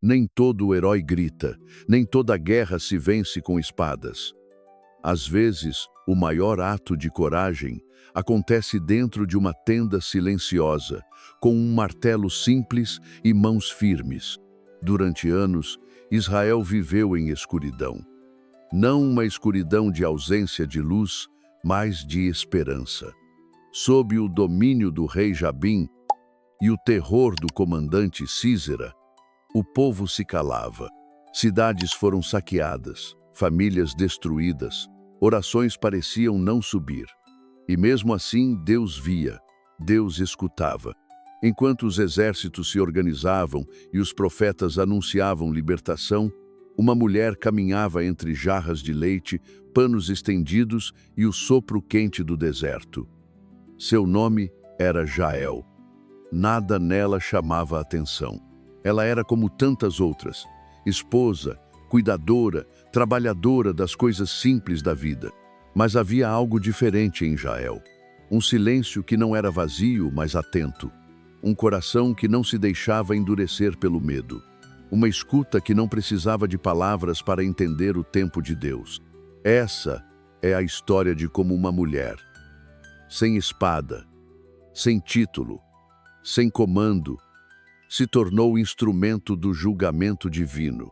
Nem todo herói grita, nem toda guerra se vence com espadas. Às vezes, o maior ato de coragem acontece dentro de uma tenda silenciosa, com um martelo simples e mãos firmes. Durante anos, Israel viveu em escuridão. Não uma escuridão de ausência de luz, mas de esperança. Sob o domínio do rei Jabim e o terror do comandante Sísera, o povo se calava. Cidades foram saqueadas, famílias destruídas, orações pareciam não subir. E mesmo assim, Deus via, Deus escutava. Enquanto os exércitos se organizavam e os profetas anunciavam libertação, uma mulher caminhava entre jarras de leite, panos estendidos e o sopro quente do deserto. Seu nome era Jael. Nada nela chamava a atenção. Ela era como tantas outras, esposa, cuidadora, trabalhadora das coisas simples da vida. Mas havia algo diferente em Jael. Um silêncio que não era vazio, mas atento. Um coração que não se deixava endurecer pelo medo. Uma escuta que não precisava de palavras para entender o tempo de Deus. Essa é a história de como uma mulher, sem espada, sem título, sem comando, se tornou instrumento do julgamento divino.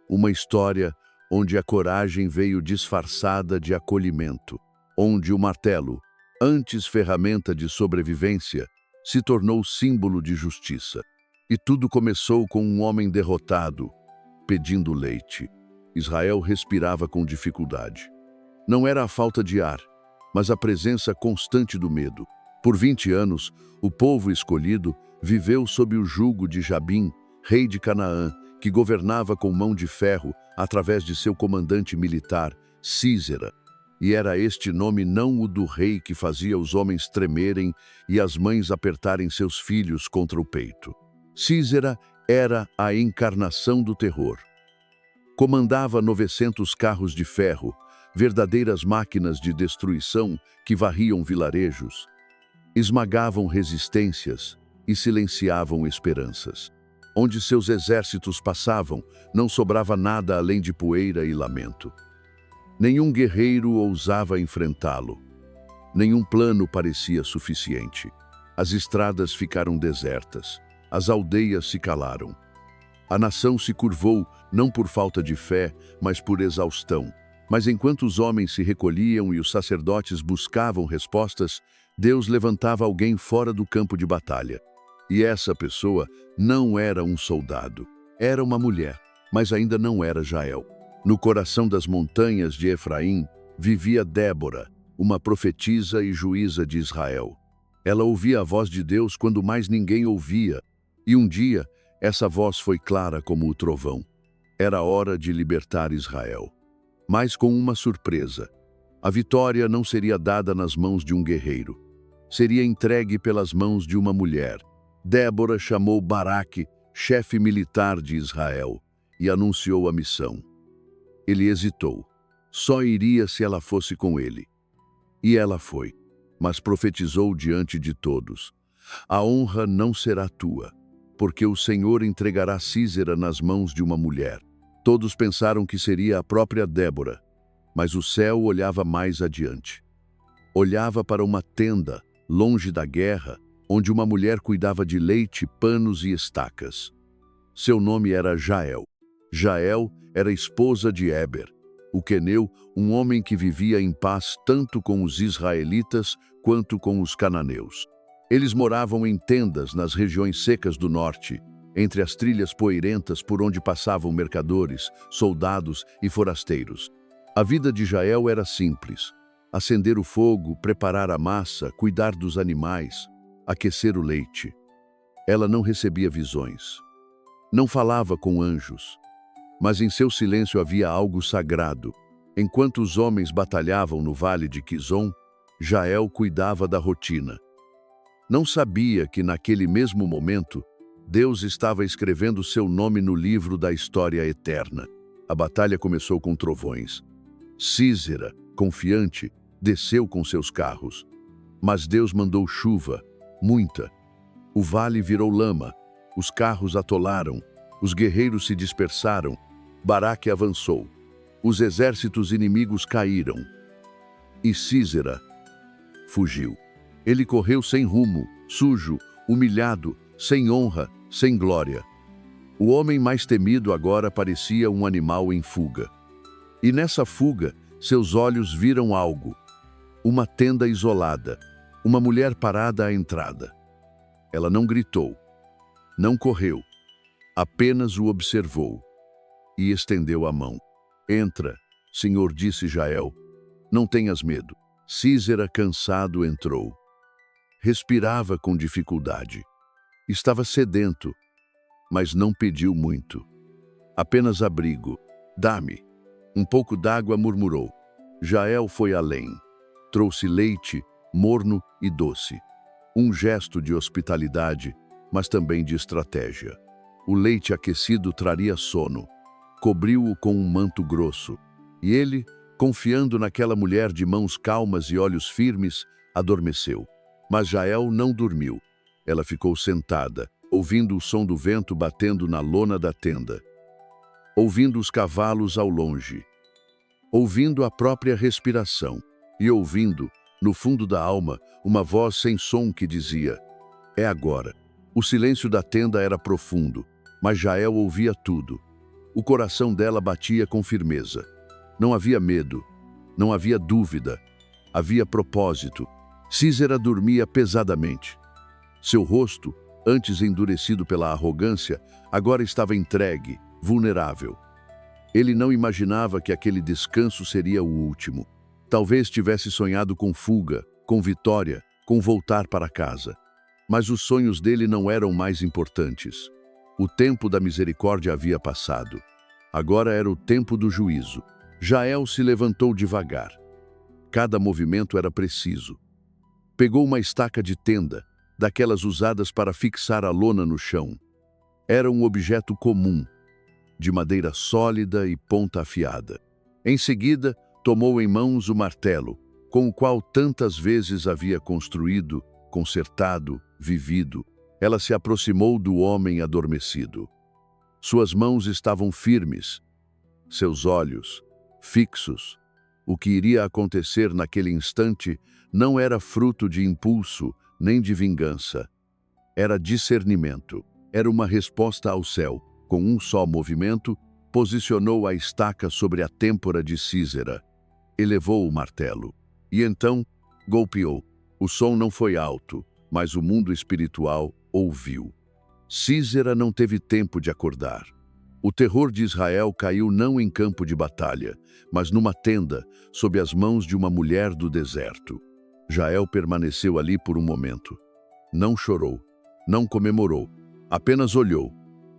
Uma história onde a coragem veio disfarçada de acolhimento, onde o martelo, antes ferramenta de sobrevivência, se tornou símbolo de justiça. E tudo começou com um homem derrotado, pedindo leite. Israel respirava com dificuldade. Não era a falta de ar, mas a presença constante do medo. Por 20 anos, o povo escolhido viveu sob o jugo de Jabim, rei de Canaã, que governava com mão de ferro através de seu comandante militar, Sísera. E era este nome não o do rei que fazia os homens tremerem e as mães apertarem seus filhos contra o peito. Sísera era a encarnação do terror. Comandava 900 carros de ferro, verdadeiras máquinas de destruição que varriam vilarejos, esmagavam resistências e silenciavam esperanças. Onde seus exércitos passavam, não sobrava nada além de poeira e lamento. Nenhum guerreiro ousava enfrentá-lo. Nenhum plano parecia suficiente. As estradas ficaram desertas. As aldeias se calaram. A nação se curvou, não por falta de fé, mas por exaustão. Mas enquanto os homens se recolhiam e os sacerdotes buscavam respostas, Deus levantava alguém fora do campo de batalha. E essa pessoa não era um soldado. Era uma mulher, mas ainda não era Jael. No coração das montanhas de Efraim vivia Débora, uma profetisa e juíza de Israel. Ela ouvia a voz de Deus quando mais ninguém ouvia, e um dia essa voz foi clara como o trovão. Era hora de libertar Israel. Mas com uma surpresa. A vitória não seria dada nas mãos de um guerreiro. Seria entregue pelas mãos de uma mulher. Débora chamou Baraque, chefe militar de Israel, e anunciou a missão. Ele hesitou. Só iria se ela fosse com ele. E ela foi, mas profetizou diante de todos. A honra não será tua, porque o Senhor entregará Sísera nas mãos de uma mulher. Todos pensaram que seria a própria Débora, mas o céu olhava mais adiante. Olhava para uma tenda, longe da guerra, onde uma mulher cuidava de leite, panos e estacas. Seu nome era Jael. Jael era esposa de Éber, o queneu, um homem que vivia em paz tanto com os israelitas quanto com os cananeus. Eles moravam em tendas nas regiões secas do norte, entre as trilhas poeirentas por onde passavam mercadores, soldados e forasteiros. A vida de Jael era simples: acender o fogo, preparar a massa, cuidar dos animais, aquecer o leite. Ela não recebia visões. Não falava com anjos. Mas em seu silêncio havia algo sagrado. Enquanto os homens batalhavam no vale de Quizon, Jael cuidava da rotina. Não sabia que naquele mesmo momento, Deus estava escrevendo seu nome no livro da história eterna. A batalha começou com trovões. Sísera, confiante, desceu com seus carros. Mas Deus mandou chuva, muita. O vale virou lama, os carros atolaram, Os guerreiros se dispersaram. Baraque avançou. Os exércitos inimigos caíram. E Sísera fugiu. Ele correu sem rumo, sujo, humilhado, sem honra, sem glória. O homem mais temido agora parecia um animal em fuga. E nessa fuga, seus olhos viram algo. Uma tenda isolada, uma mulher parada à entrada. Ela não gritou, não correu, apenas o observou e estendeu a mão. Entra, Senhor, disse Jael. Não tenhas medo. Sísera, cansado, entrou. Respirava com dificuldade. Estava sedento, mas não pediu muito. Apenas abrigo. Dá-me. Um pouco d'água, murmurou. Jael foi além. Trouxe leite, morno e doce. Um gesto de hospitalidade, mas também de estratégia. O leite aquecido traria sono. Cobriu-o com um manto grosso. E ele, confiando naquela mulher de mãos calmas e olhos firmes, adormeceu. Mas Jael não dormiu. Ela ficou sentada, ouvindo o som do vento batendo na lona da tenda. Ouvindo os cavalos ao longe. Ouvindo a própria respiração. E ouvindo, no fundo da alma, uma voz sem som que dizia: é agora. O silêncio da tenda era profundo, mas Jael ouvia tudo. O coração dela batia com firmeza. Não havia medo, não havia dúvida, havia propósito. Sísera dormia pesadamente. Seu rosto, antes endurecido pela arrogância, agora estava entregue, vulnerável. Ele não imaginava que aquele descanso seria o último. Talvez tivesse sonhado com fuga, com vitória, com voltar para casa. Mas os sonhos dele não eram mais importantes. O tempo da misericórdia havia passado. Agora era o tempo do juízo. Jael se levantou devagar. Cada movimento era preciso. Pegou uma estaca de tenda, daquelas usadas para fixar a lona no chão. Era um objeto comum, de madeira sólida e ponta afiada. Em seguida, tomou em mãos o martelo, com o qual tantas vezes havia construído, consertado, vivido. Ela se aproximou do homem adormecido. Suas mãos estavam firmes, seus olhos fixos. O que iria acontecer naquele instante não era fruto de impulso nem de vingança. Era discernimento. Era uma resposta ao céu. Com um só movimento, posicionou a estaca sobre a têmpora de Sísera. Elevou o martelo. E então, golpeou. O som não foi alto, mas o mundo espiritual ouviu. Sísera não teve tempo de acordar. O terror de Israel caiu não em campo de batalha, mas numa tenda, sob as mãos de uma mulher do deserto. Jael permaneceu ali por um momento. Não chorou, não comemorou, apenas olhou.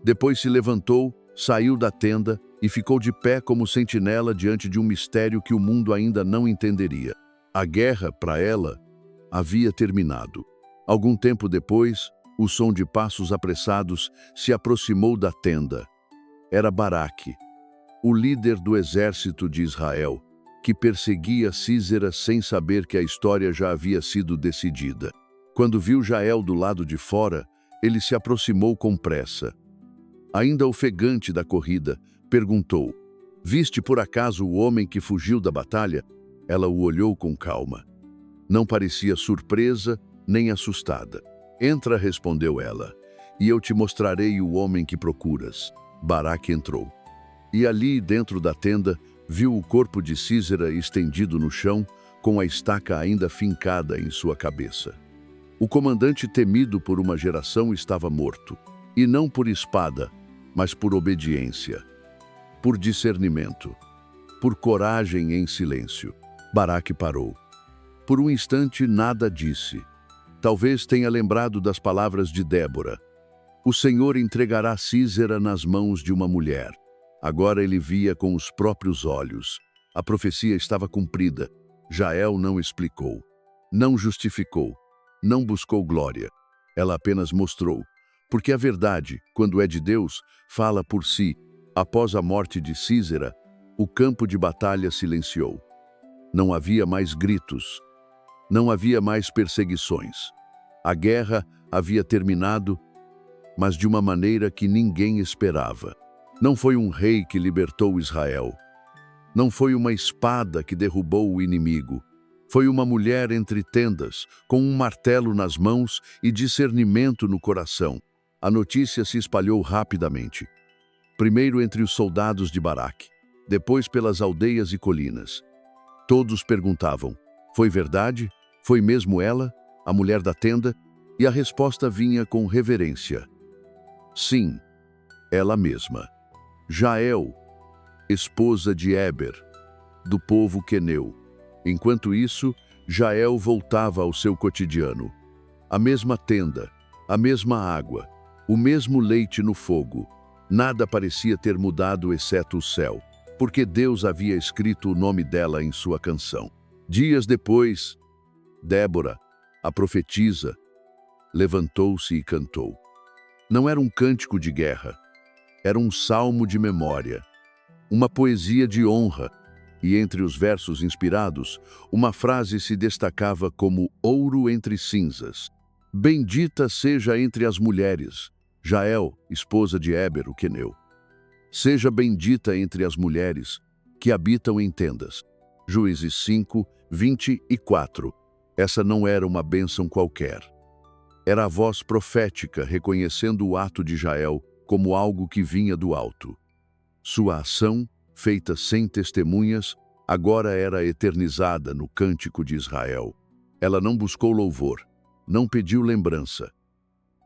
Depois se levantou, saiu da tenda e ficou de pé como sentinela diante de um mistério que o mundo ainda não entenderia. A guerra, para ela, havia terminado. Algum tempo depois, o som de passos apressados se aproximou da tenda. Era Baraque, o líder do exército de Israel, que perseguia Sísera sem saber que a história já havia sido decidida. Quando viu Jael do lado de fora, ele se aproximou com pressa. Ainda ofegante da corrida, perguntou: "Viste por acaso o homem que fugiu da batalha?" Ela o olhou com calma. Não parecia surpresa nem assustada. "Entra", respondeu ela, "e eu te mostrarei o homem que procuras." Baraque entrou. E ali, dentro da tenda, viu o corpo de Sísera estendido no chão, com a estaca ainda fincada em sua cabeça. O comandante temido por uma geração estava morto. E não por espada, mas por obediência, por discernimento, por coragem em silêncio. Baraque parou. Por um instante nada disse. Talvez tenha lembrado das palavras de Débora. O Senhor entregará Sísera nas mãos de uma mulher. Agora ele via com os próprios olhos. A profecia estava cumprida. Jael não explicou, não justificou, não buscou glória. Ela apenas mostrou. Porque a verdade, quando é de Deus, fala por si. Após a morte de Sísera, o campo de batalha silenciou. Não havia mais gritos. Não havia mais perseguições. A guerra havia terminado mas de uma maneira que ninguém esperava. Não foi um rei que libertou Israel. Não foi uma espada que derrubou o inimigo. Foi uma mulher entre tendas, com um martelo nas mãos e discernimento no coração. A notícia se espalhou rapidamente. Primeiro entre os soldados de Baraque, depois pelas aldeias e colinas. Todos perguntavam: foi verdade? Foi mesmo ela, a mulher da tenda? E a resposta vinha com reverência: sim, ela mesma. Jael, esposa de Éber, do povo queneu. Enquanto isso, Jael voltava ao seu cotidiano. A mesma tenda, a mesma água, o mesmo leite no fogo. Nada parecia ter mudado exceto o céu, porque Deus havia escrito o nome dela em sua canção. Dias depois, Débora, a profetisa, levantou-se e cantou. Não era um cântico de guerra, era um salmo de memória, uma poesia de honra, e entre os versos inspirados, uma frase se destacava como ouro entre cinzas. Bendita seja entre as mulheres, Jael, esposa de Éber, o queneu. Seja bendita entre as mulheres que habitam em tendas. Juízes 5, 24. Essa não era uma bênção qualquer. Era a voz profética reconhecendo o ato de Jael como algo que vinha do alto. Sua ação, feita sem testemunhas, agora era eternizada no cântico de Israel. Ela não buscou louvor, não pediu lembrança,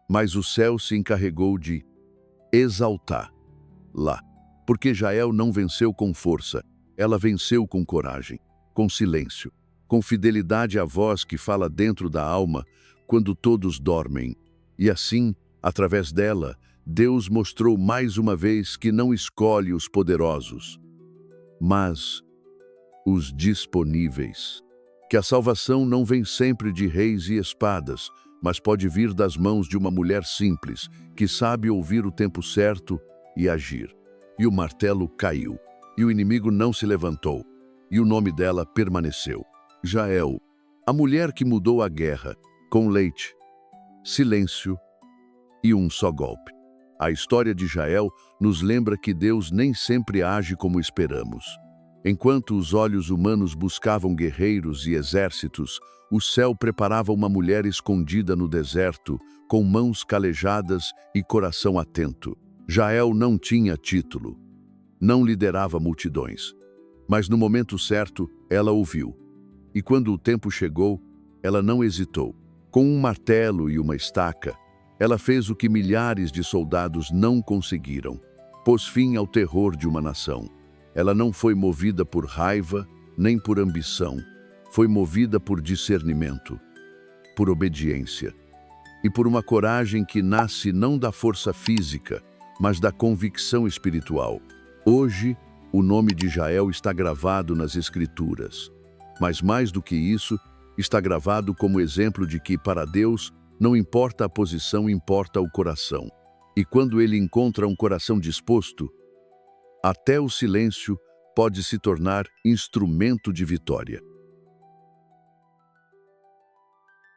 mas o céu se encarregou de exaltá-la. Porque Jael não venceu com força, ela venceu com coragem, com silêncio, com fidelidade à voz que fala dentro da alma quando todos dormem. E assim, através dela, Deus mostrou mais uma vez que não escolhe os poderosos, mas os disponíveis. Que a salvação não vem sempre de reis e espadas, mas pode vir das mãos de uma mulher simples, que sabe ouvir o tempo certo e agir. E o martelo caiu, e o inimigo não se levantou, e o nome dela permaneceu. Jael, a mulher que mudou a guerra, com leite, silêncio e um só golpe. A história de Jael nos lembra que Deus nem sempre age como esperamos. Enquanto os olhos humanos buscavam guerreiros e exércitos, o céu preparava uma mulher escondida no deserto, com mãos calejadas e coração atento. Jael não tinha título, não liderava multidões, mas no momento certo ela ouviu. E quando o tempo chegou, ela não hesitou. Com um martelo e uma estaca, ela fez o que milhares de soldados não conseguiram. Pôs fim ao terror de uma nação. Ela não foi movida por raiva, nem por ambição. Foi movida por discernimento, por obediência e por uma coragem que nasce não da força física, mas da convicção espiritual. Hoje, o nome de Jael está gravado nas Escrituras. Mas mais do que isso, está gravado como exemplo de que, para Deus, não importa a posição, importa o coração. E quando Ele encontra um coração disposto, até o silêncio pode se tornar instrumento de vitória.